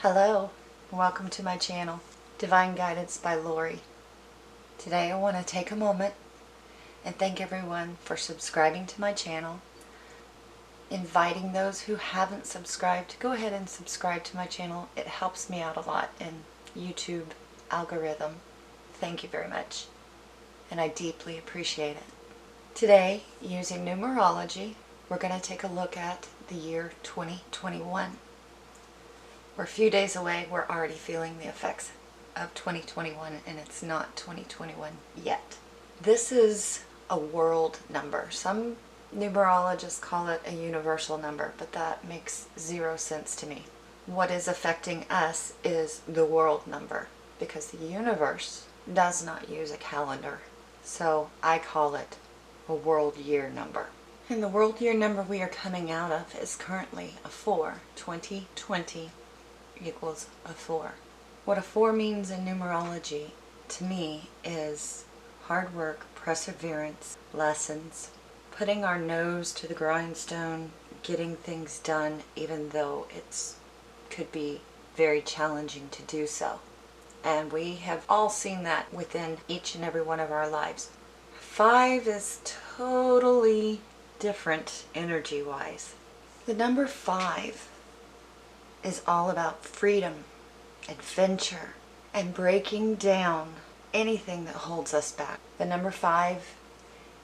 Hello, welcome to my channel, Divine Guidance by Lori. Today I want to take a moment and thank everyone for subscribing to my channel, inviting those who haven't subscribed to go ahead and subscribe to my channel. It helps me out a lot in YouTube algorithm. Thank you very much, and I deeply appreciate it. Today, using numerology, we're going to take a look at the year 2021. We're a few days away. We're already feeling the effects of 2021, and it's not 2021 yet. This is a world number. Some numerologists call it a universal number, but that makes zero sense to me. What is affecting us is the world number, because the universe does not use a calendar. So I call it a world year number. And the world year number we are coming out of is currently a 4. 2020 equals a 4. What a 4 means in numerology to me is hard work, perseverance, lessons, putting our nose to the grindstone, getting things done even though it could be very challenging to do so. And we have all seen that within each and every one of our lives. 5 is totally different energy-wise. The number 5 is all about freedom, adventure, and breaking down anything that holds us back. The number 5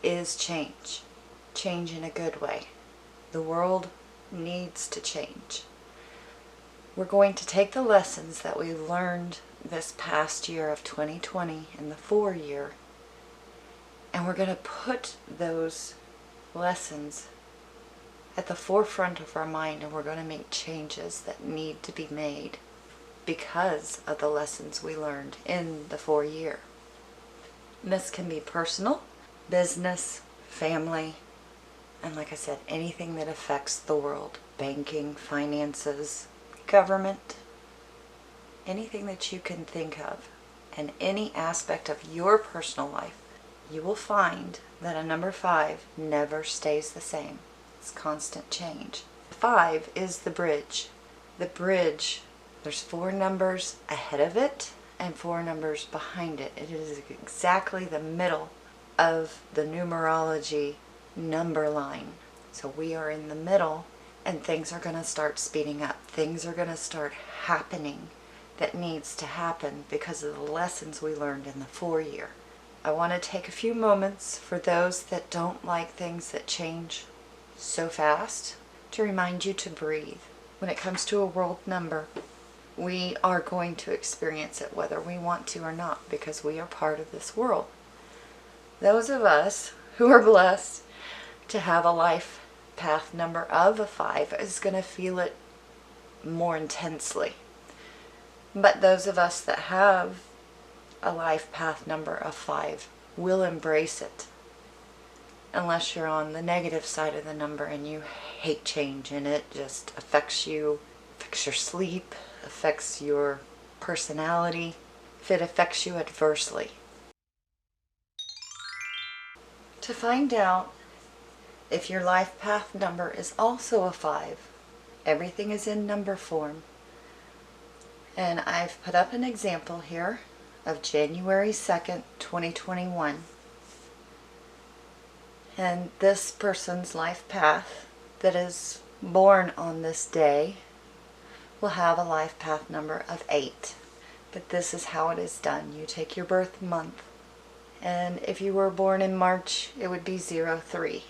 is change. Change in a good way. The world needs to change. We're going to take the lessons that we learned this past year of 2020 and the 4 year, and we're going to put those lessons at the forefront of our mind, and we're going to make changes that need to be made because of the lessons we learned in the 4 year. This can be personal, business, family, and like I said, anything that affects the world. Banking, finances, government, anything that you can think of, and any aspect of your personal life. You will find that a number 5 never stays the same. It's constant change. 5 is the bridge. The bridge, there's 4 numbers ahead of it and 4 numbers behind it. It is exactly the middle of the numerology number line. So we are in the middle, and things are going to start speeding up. Things are going to start happening that needs to happen because of the lessons we learned in the 4 year. I want to take a few moments for those that don't like things that change so fast to remind you to breathe. When it comes to a world number, we are going to experience it whether we want to or not, because we are part of this world. Those of us who are blessed to have a life path number of a 5 is going to feel it more intensely. But those of us that have a life path number of 5 will embrace it. Unless you're on the negative side of the number and you hate change and it just affects you, affects your sleep, affects your personality, if it affects you adversely. To find out if your life path number is also a 5, everything is in number form. And I've put up an example here of January 2nd, 2021. And this person's life path that is born on this day will have a life path number of 8. But this is how it is done. You take your birth month, and if you were born in March, it would be 03.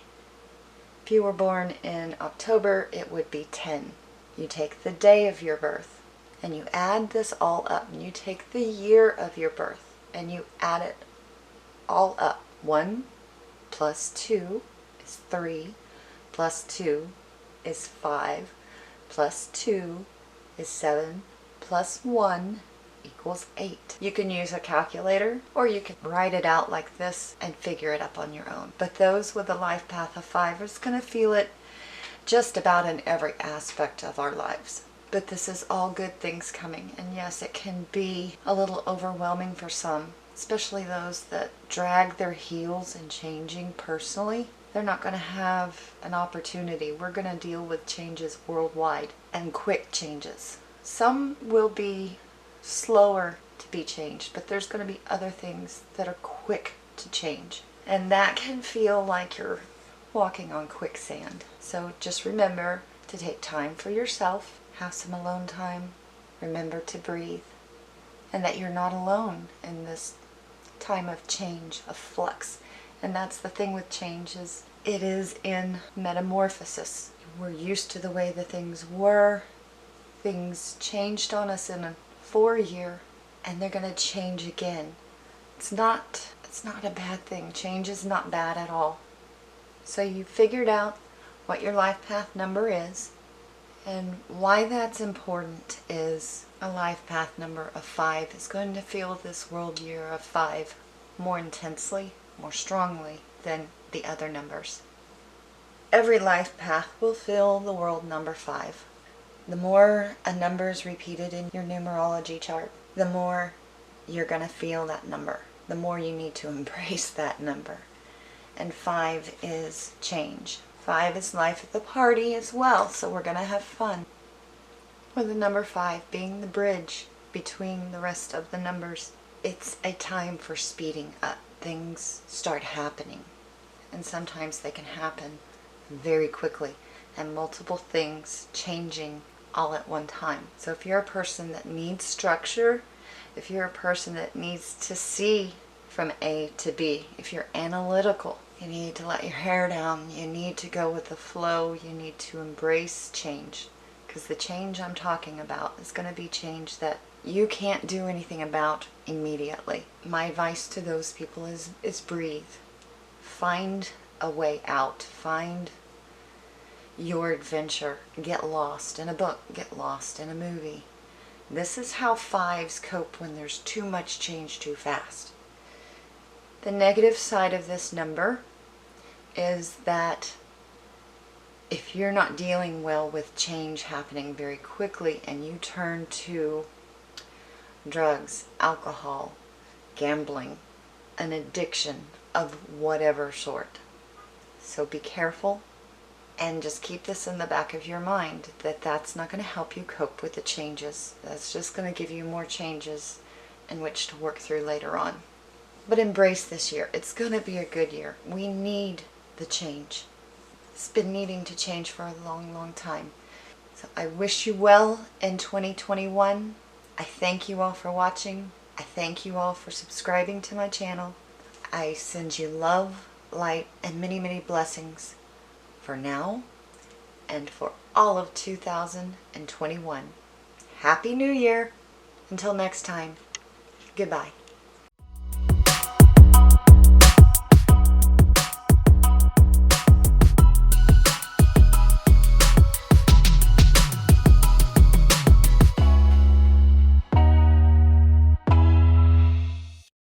If you were born in October, it would be 10. You take the day of your birth, and you add this all up, and you take the year of your birth, and you add it all up. 1 plus 2 is 3, plus 2 is 5, plus 2 is 7, plus 1 equals 8. You can use a calculator, or you can write it out like this and figure it up on your own. But those with a life path of 5 is going to feel it just about in every aspect of our lives. But this is all good things coming, and yes, it can be a little overwhelming for some, especially those that drag their heels in changing personally. They're not going to have an opportunity. We're going to deal with changes worldwide, and quick changes. Some will be slower to be changed, but there's going to be other things that are quick to change. And that can feel like you're walking on quicksand. So just remember to take time for yourself, have some alone time, remember to breathe, and that you're not alone in this time of change, of flux. And that's the thing with change, is it is in metamorphosis. We're used to the way the things were. Things changed on us in a 4-year, and they're going to change again. It's not a bad thing. Change is not bad at all. So you figured out what your life path number is, and why that's important is a life path number of 5 is going to feel this world year of 5 more intensely, more strongly than the other numbers. Every life path will feel the world number 5. The more a number is repeated in your numerology chart, the more you're going to feel that number. The more you need to embrace that number. And 5 is change. 5 is life at the party as well, so we're going to have fun. With the number 5 being the bridge between the rest of the numbers, it's a time for speeding up. Things start happening, and sometimes they can happen very quickly, and multiple things changing all at one time. So if you're a person that needs structure, if you're a person that needs to see from A to B, if you're analytical, you need to let your hair down, you need to go with the flow, you need to embrace change. Because the change I'm talking about is going to be change that you can't do anything about immediately. My advice to those people is breathe. Find a way out. Find your adventure. Get lost in a book. Get lost in a movie. This is how 5s cope when there's too much change too fast. The negative side of this number is that if you're not dealing well with change happening very quickly and you turn to drugs, alcohol, gambling, an addiction of whatever sort. So be careful, and just keep this in the back of your mind, that that's not going to help you cope with the changes. That's just going to give you more changes in which to work through later on. But embrace this year. It's going to be a good year. We need the change. It's been needing to change for a long, long time. So I wish you well in 2021. I thank you all for watching. I thank you all for subscribing to my channel. I send you love, light, and many, many blessings for now and for all of 2021. Happy New Year. Until next time, goodbye.